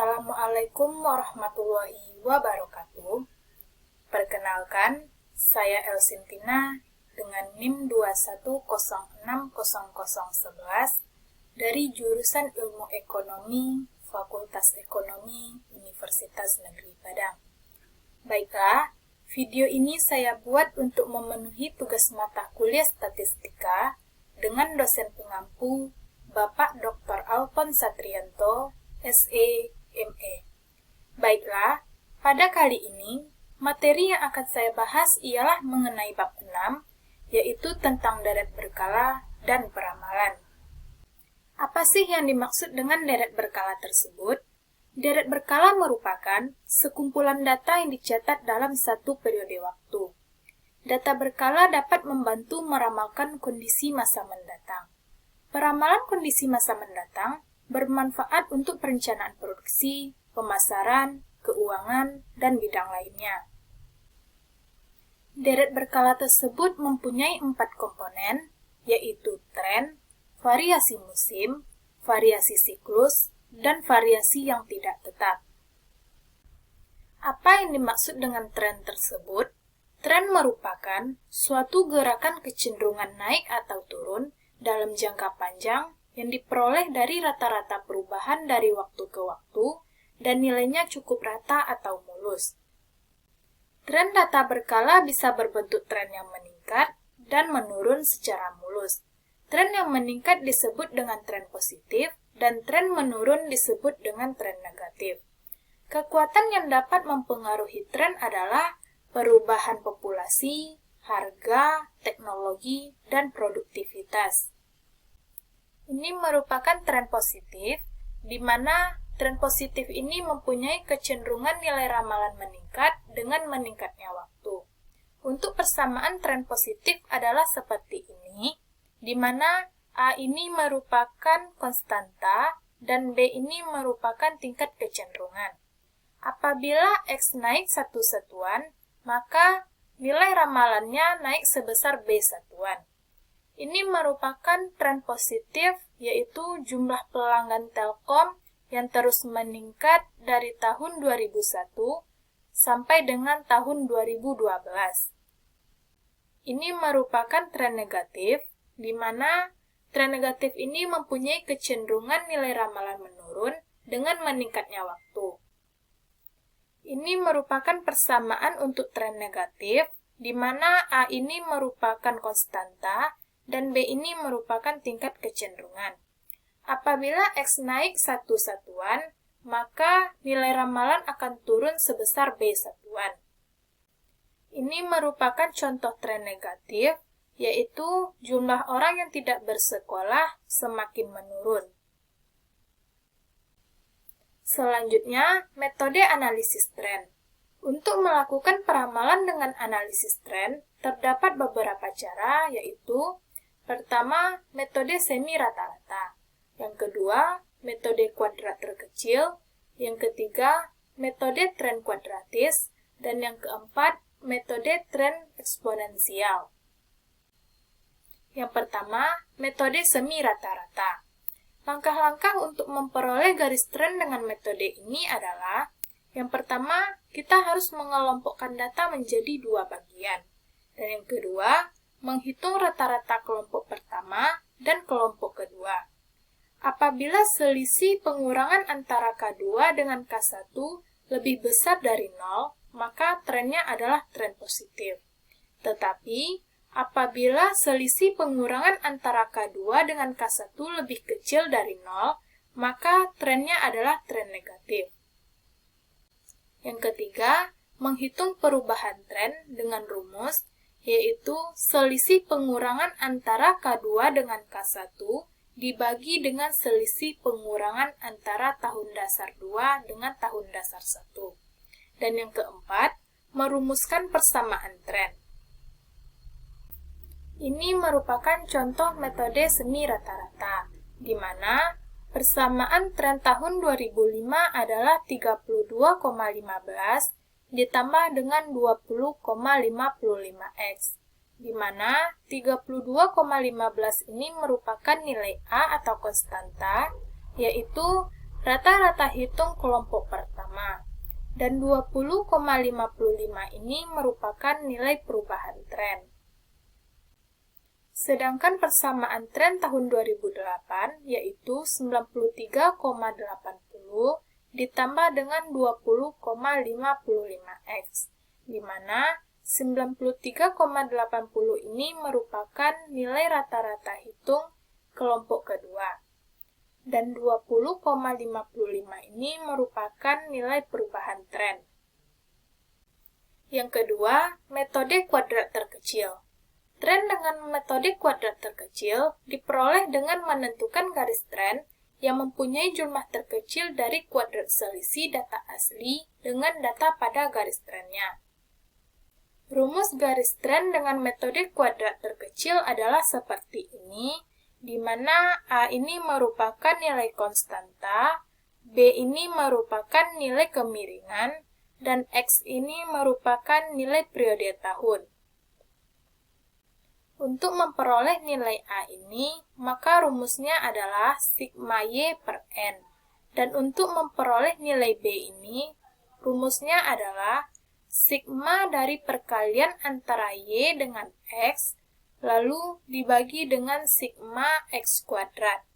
Assalamualaikum warahmatullahi wabarakatuh. Perkenalkan, saya Elsintina dengan NIM 2106011 dari jurusan Ilmu Ekonomi, Fakultas Ekonomi, Universitas Negeri Padang. Baiklah, video ini saya buat untuk memenuhi tugas mata kuliah statistika dengan dosen pengampu Bapak Dr. Alphon Satrianto, SE, ME. Baiklah, pada kali ini, materi yang akan saya bahas ialah mengenai bab 6, yaitu tentang deret berkala dan peramalan. Apa sih yang dimaksud dengan deret berkala tersebut? Deret berkala merupakan sekumpulan data yang dicatat dalam satu periode waktu. Data berkala dapat membantu meramalkan kondisi masa mendatang. Peramalan kondisi masa mendatang bermanfaat untuk perencanaan produksi, pemasaran, keuangan, dan bidang lainnya. Deret berkala tersebut mempunyai 4 komponen, yaitu tren, variasi musim, variasi siklus, dan variasi yang tidak tetap. Apa yang dimaksud dengan tren tersebut? Tren merupakan suatu gerakan kecenderungan naik atau turun dalam jangka panjang yang diperoleh dari rata-rata perubahan dari waktu ke waktu dan nilainya cukup rata atau mulus. Tren data berkala bisa berbentuk tren yang meningkat dan menurun secara mulus. Tren yang meningkat disebut dengan tren positif dan tren menurun disebut dengan tren negatif. Kekuatan yang dapat mempengaruhi tren adalah perubahan populasi, harga, teknologi, dan produktivitas. Ini merupakan tren positif, di mana tren positif ini mempunyai kecenderungan nilai ramalan meningkat dengan meningkatnya waktu. Untuk persamaan tren positif adalah seperti ini, di mana A ini merupakan konstanta dan B ini merupakan tingkat kecenderungan. Apabila X naik satu satuan, maka nilai ramalannya naik sebesar B satuan. Ini merupakan tren positif, yaitu jumlah pelanggan Telkom yang terus meningkat dari tahun 2001 sampai dengan tahun 2012. Ini merupakan tren negatif, di mana tren negatif ini mempunyai kecenderungan nilai ramalan menurun dengan meningkatnya waktu. Ini merupakan persamaan untuk tren negatif, di mana A ini merupakan konstanta dan B ini merupakan tingkat kecenderungan. Apabila X naik satu satuan, maka nilai ramalan akan turun sebesar B satuan. Ini merupakan contoh tren negatif, yaitu jumlah orang yang tidak bersekolah semakin menurun. Selanjutnya, metode analisis tren. Untuk melakukan peramalan dengan analisis tren, terdapat beberapa cara, yaitu pertama, metode semi rata-rata. Yang kedua, metode kuadrat terkecil. Yang ketiga, metode tren kuadratis. Dan yang keempat, metode tren eksponensial. Yang pertama, metode semi rata-rata. Langkah-langkah untuk memperoleh garis tren dengan metode ini adalah, yang pertama, kita harus mengelompokkan data menjadi 2 bagian. Dan yang kedua, menghitung rata-rata kelompok pertama dan kelompok kedua. Apabila selisih pengurangan antara K2 dengan K1 lebih besar dari 0, maka trennya adalah tren positif. Tetapi, apabila selisih pengurangan antara K2 dengan K1 lebih kecil dari 0, maka trennya adalah tren negatif. Yang ketiga, menghitung perubahan tren dengan rumus, yaitu selisih pengurangan antara K2 dengan K1 dibagi dengan selisih pengurangan antara tahun dasar 2 dengan tahun dasar 1. Dan yang keempat, merumuskan persamaan tren. Ini merupakan contoh metode semi rata-rata, di mana persamaan tren tahun 2005 adalah 32,15 ditambah dengan 20,55x, di mana 32,15 ini merupakan nilai A atau konstanta, yaitu rata-rata hitung kelompok pertama. Dan 20,55 ini merupakan nilai perubahan tren. Sedangkan persamaan tren tahun 2008 yaitu 93,80 ditambah dengan 20,55x, di mana 93,80 ini merupakan nilai rata-rata hitung kelompok kedua. Dan 20,55 ini merupakan nilai perubahan tren. Yang kedua, metode kuadrat terkecil. Tren dengan metode kuadrat terkecil diperoleh dengan menentukan garis tren yang mempunyai jumlah terkecil dari kuadrat selisih data asli dengan data pada garis trennya. Rumus garis tren dengan metode kuadrat terkecil adalah seperti ini, di mana A ini merupakan nilai konstanta, B ini merupakan nilai kemiringan, dan X ini merupakan nilai periode tahun. Untuk memperoleh nilai A ini, maka rumusnya adalah sigma Y per N. Dan untuk memperoleh nilai B ini, rumusnya adalah sigma dari perkalian antara Y dengan X, lalu dibagi dengan sigma X kuadrat.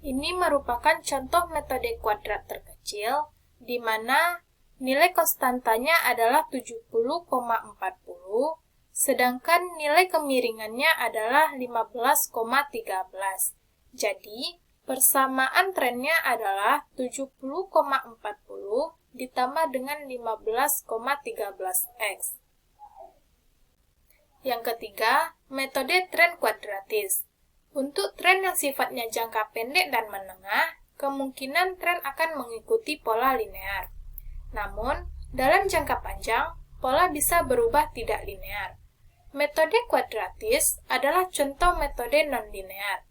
Ini merupakan contoh metode kuadrat terkecil, di mana nilai konstantanya adalah 70,40, sedangkan nilai kemiringannya adalah 15,13. Jadi, persamaan trennya adalah 70,40 ditambah dengan 15,13x. Yang ketiga, metode tren kuadratis. Untuk tren yang sifatnya jangka pendek dan menengah, kemungkinan tren akan mengikuti pola linear. Namun, dalam jangka panjang, pola bisa berubah tidak linear. Metode kuadratis adalah contoh metode non-linear.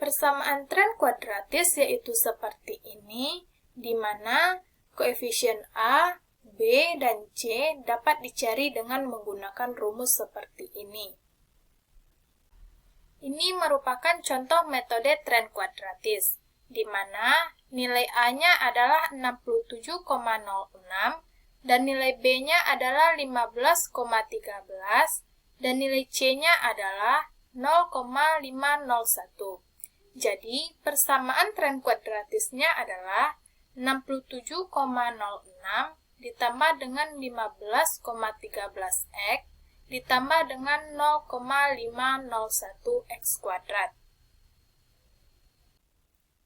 Persamaan tren kuadratis yaitu seperti ini, di mana koefisien A, B, dan C dapat dicari dengan menggunakan rumus seperti ini. Ini merupakan contoh metode tren kuadratis, di mana nilai A-nya adalah 67,06 dan nilai B-nya adalah 15,13 dan nilai C-nya adalah 0,501. Jadi, persamaan tren kuadratisnya adalah 67,06 ditambah dengan 15,13x ditambah dengan 0,501x kuadrat.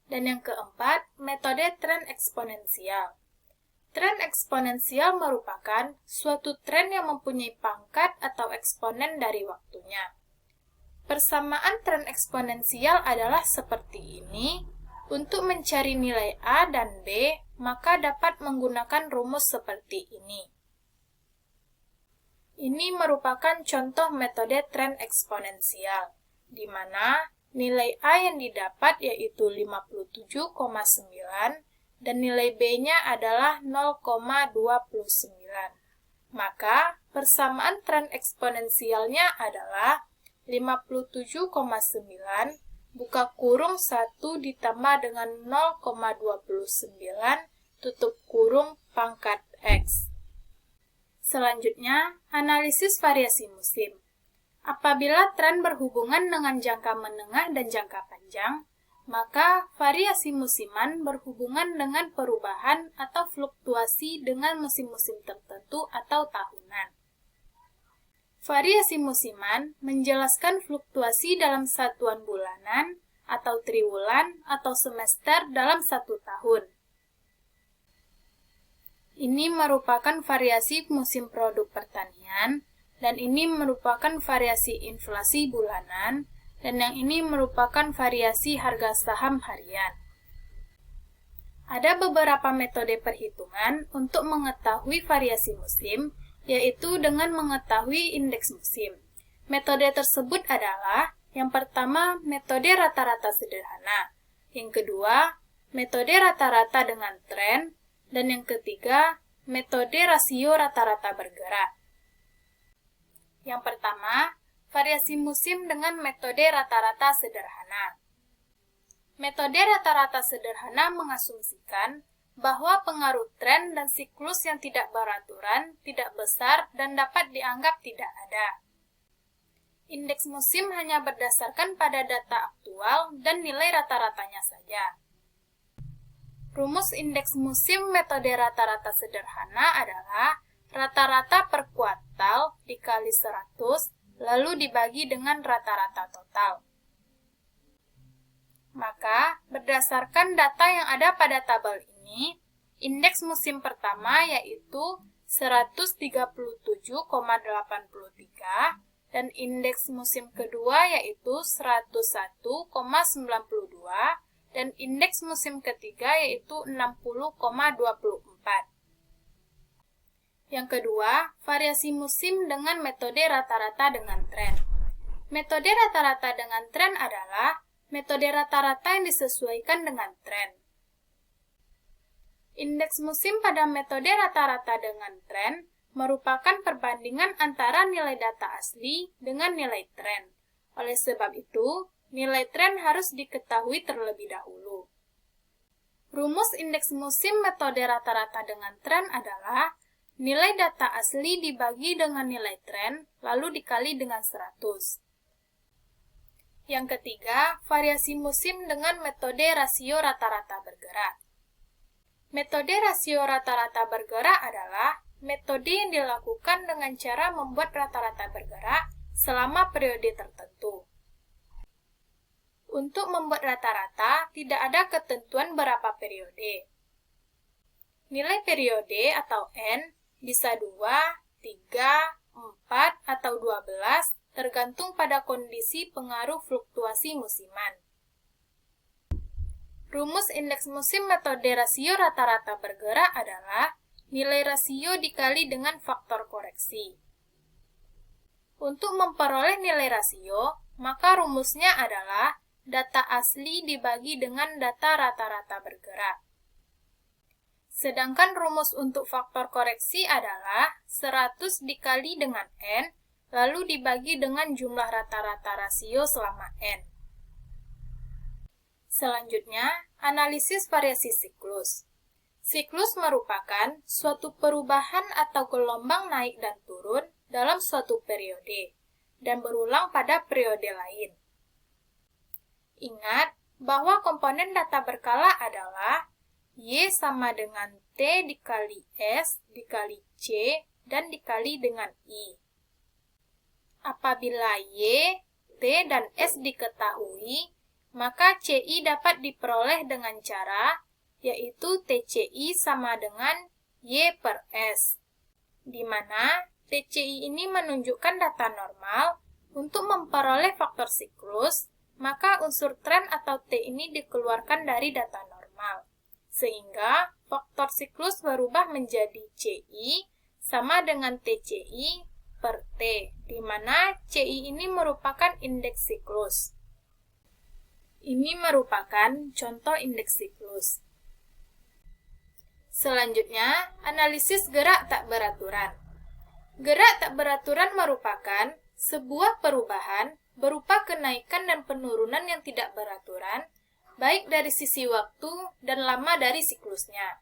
Dan yang keempat, metode tren eksponensial. Tren eksponensial merupakan suatu tren yang mempunyai pangkat atau eksponen dari waktunya. Persamaan tren eksponensial adalah seperti ini. Untuk mencari nilai A dan B, maka dapat menggunakan rumus seperti ini. Ini merupakan contoh metode tren eksponensial, di mana nilai A yang didapat yaitu 57,9 dan nilai B-nya adalah 0,29. Maka, persamaan tren eksponensialnya adalah 57,9 buka kurung 1 ditambah dengan 0,29 tutup kurung pangkat X. Selanjutnya, analisis variasi musim. Apabila tren berhubungan dengan jangka menengah dan jangka panjang, maka variasi musiman berhubungan dengan perubahan atau fluktuasi dengan musim-musim tertentu atau tahunan. Variasi musiman menjelaskan fluktuasi dalam satuan bulanan atau triwulan atau semester dalam satu tahun. Ini merupakan variasi musim produk pertanian, dan ini merupakan variasi inflasi bulanan, dan yang ini merupakan variasi harga saham harian. Ada beberapa metode perhitungan untuk mengetahui variasi musim, yaitu dengan mengetahui indeks musim. Metode tersebut adalah, yang pertama, metode rata-rata sederhana, yang kedua, metode rata-rata dengan tren, dan yang ketiga, metode rasio rata-rata bergerak. Yang pertama, variasi musim dengan metode rata-rata sederhana. Metode rata-rata sederhana mengasumsikan bahwa pengaruh tren dan siklus yang tidak beraturan tidak besar dan dapat dianggap tidak ada. Indeks musim hanya berdasarkan pada data aktual dan nilai rata-ratanya saja. Rumus indeks musim metode rata-rata sederhana adalah rata-rata per kuartal dikali 100 lalu dibagi dengan rata-rata total. Maka, berdasarkan data yang ada pada tabel ini, indeks musim pertama yaitu 137,83 dan indeks musim kedua yaitu 101,92 dan indeks musim ketiga yaitu 60,24. Yang kedua, variasi musim dengan metode rata-rata dengan tren. Metode rata-rata dengan tren adalah metode rata-rata yang disesuaikan dengan tren. Indeks musim pada metode rata-rata dengan tren merupakan perbandingan antara nilai data asli dengan nilai tren. Oleh sebab itu, nilai tren harus diketahui terlebih dahulu. Rumus indeks musim metode rata-rata dengan tren adalah nilai data asli dibagi dengan nilai tren, lalu dikali dengan 100. Yang ketiga, variasi musim dengan metode rasio rata-rata bergerak. Metode rasio rata-rata bergerak adalah metode yang dilakukan dengan cara membuat rata-rata bergerak selama periode tertentu. Untuk membuat rata-rata, tidak ada ketentuan berapa periode. Nilai periode atau N bisa 2, 3, 4, atau 12, tergantung pada kondisi pengaruh fluktuasi musiman. Rumus indeks musim metode rasio rata-rata bergerak adalah nilai rasio dikali dengan faktor koreksi. Untuk memperoleh nilai rasio, maka rumusnya adalah data asli dibagi dengan data rata-rata bergerak. Sedangkan rumus untuk faktor koreksi adalah 100 dikali dengan N, lalu dibagi dengan jumlah rata-rata rasio selama N. Selanjutnya, analisis variasi siklus. Siklus merupakan suatu perubahan atau gelombang naik dan turun dalam suatu periode, dan berulang pada periode lain. Ingat bahwa komponen data berkala adalah Y sama dengan T dikali S dikali C dan dikali dengan I. Apabila Y, T, dan S diketahui, maka CI dapat diperoleh dengan cara, yaitu TCI sama dengan Y per S, di mana TCI ini menunjukkan data normal. Untuk memperoleh faktor siklus, maka unsur tren atau T ini dikeluarkan dari data normal, sehingga faktor siklus berubah menjadi CI sama dengan TCI per T, di mana CI ini merupakan indeks siklus. Ini merupakan contoh indeks siklus. Selanjutnya, analisis gerak tak beraturan. Gerak tak beraturan merupakan sebuah perubahan berupa kenaikan dan penurunan yang tidak beraturan, baik dari sisi waktu dan lama dari siklusnya.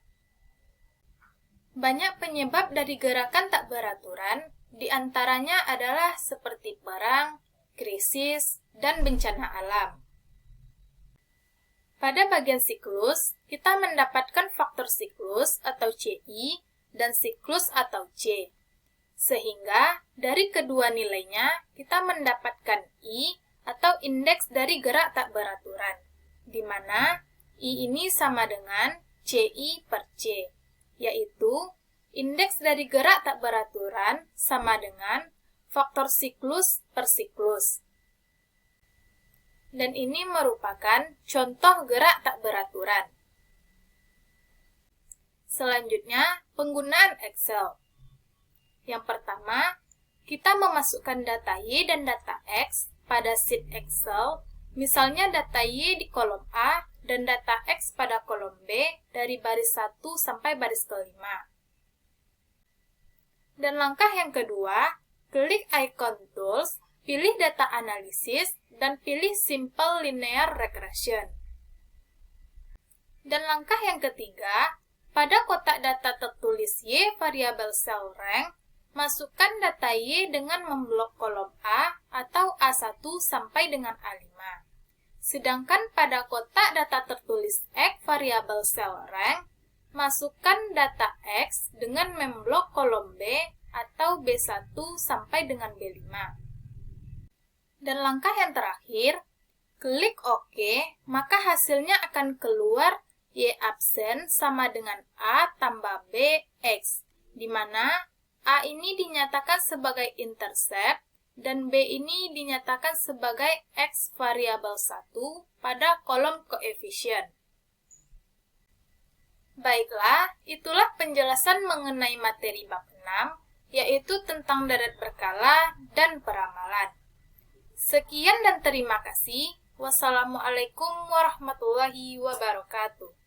Banyak penyebab dari gerakan tak beraturan, di antaranya adalah seperti perang, krisis, dan bencana alam. Pada bagian siklus, kita mendapatkan faktor siklus atau CI dan siklus atau C. Sehingga dari kedua nilainya kita mendapatkan I atau indeks dari gerak tak beraturan, di mana I ini sama dengan CI per C, yaitu indeks dari gerak tak beraturan sama dengan faktor siklus per siklus. Dan ini merupakan contoh gerak tak beraturan. Selanjutnya, penggunaan Excel. Yang pertama, kita memasukkan data Y dan data X pada sheet Excel, misalnya data Y di kolom A dan data X pada kolom B dari baris 1 sampai baris kelima. Dan langkah yang kedua, klik icon Tools, pilih Data Analysis, dan pilih Simple Linear Regression. Dan langkah yang ketiga, pada kotak data tertulis Y variabel sel rank, masukkan data Y dengan memblok kolom A atau A1 sampai dengan A5. Sedangkan pada kotak data tertulis X variabel sel rank, masukkan data X dengan memblok kolom B atau B1 sampai dengan B5. Dan langkah yang terakhir, klik OK, maka hasilnya akan keluar Y absen sama dengan A tambah B X, di mana A ini dinyatakan sebagai intercept dan B ini dinyatakan sebagai X variabel 1 pada kolom koefisien. Baiklah, itulah penjelasan mengenai materi bab 6, yaitu tentang deret berkala dan peramalan. Sekian dan terima kasih. Wassalamualaikum warahmatullahi wabarakatuh.